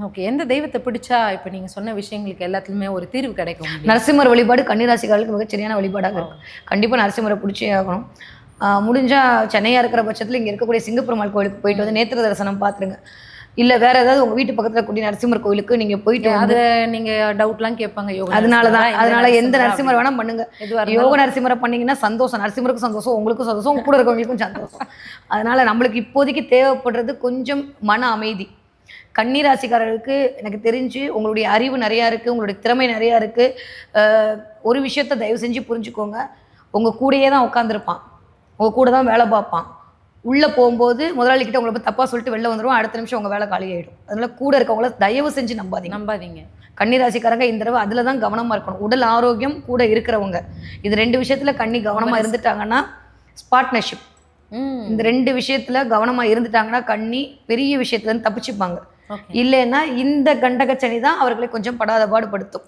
Okay. எந்த தெய்வத்த பிடிச்சா இப்ப நீங்க சொன்ன விஷயங்களுக்கு எல்லாத்துலயுமே ஒரு தீர்வு கிடைக்கும்? நரசிம்மர் வழிபாடு கன்னிராசிக்காரர்களுக்கு மிகச்சரியான வழிபாடாக இருக்கும். கண்டிப்பா நரசிம்மரை பிடிச்சே ஆகணும். முடிஞ்சா சென்னையா இருக்கிற பட்சத்துல இங்க இருக்கக்கூடிய சிங்கப்பெருமாள் கோயிலுக்கு போயிட்டு வந்து நேத்திர தரிசனம் பார்த்துருங்க. இல்ல வேற ஏதாவது உங்க வீட்டு பக்கத்துல கூடிய நரசிம்மர் கோயிலுக்கு நீங்க போயிட்டு வந்து அத நீங்க டவுட்லாம் கேட்பாங்க. யோக அதனால எந்த நரசிம்மர் வேணா பண்ணுங்க. எதுவா யோக இருந்தாலும் நரசிம்மரை பண்ணீங்கன்னா சந்தோஷம். நரசிம்மருக்கும் சந்தோஷம், உங்களுக்கும் சந்தோஷம், உங்க கூட இருக்கவங்களுக்கும் சந்தோஷம். அதனால நம்மளுக்கு இப்போதைக்கு தேவைப்படுறது கொஞ்சம் மன அமைதி. கன்னி ராசிக்காரர்களுக்கு எனக்கு தெரிஞ்சு உங்களுடைய அறிவு நிறையா இருக்குது, உங்களுடைய திறமை நிறையா இருக்குது. ஒரு விஷயத்த தயவு செஞ்சு புரிஞ்சுக்கோங்க. உங்கள் கூடயே தான் உட்காந்துருப்பான், உங்கள் கூட தான் வேலை பார்ப்பான். உள்ளே போகும்போது முதலாளிகிட்ட உங்களை போய் தப்பாக சொல்லிட்டு வெளில வந்துடுவோம். அடுத்த நிமிஷம் உங்கள் வேலை காலியாகிடும். அதனால கூட இருக்கவங்கள தயவு செஞ்சு நம்பாதீங்க. கன்னிராசிக்காரங்க இந்த தடவை அதில் தான் கவனமாக இருக்கணும். உடல் ஆரோக்கியம், கூட இருக்கிறவங்க, இது 2 விஷயத்தில் கன்னி கவனமாக இருந்துட்டாங்கன்னா பார்ட்னர்ஷிப், இந்த 2 விஷயத்தில் கவனமாக இருந்துட்டாங்கன்னா கன்னி பெரிய விஷயத்துலேருந்து தப்பிச்சுப்பாங்க. இல்லைன்னா இந்த கண்டகச்சனி தான் அவர்களை கொஞ்சம் படாத பாடுபடுத்தும்.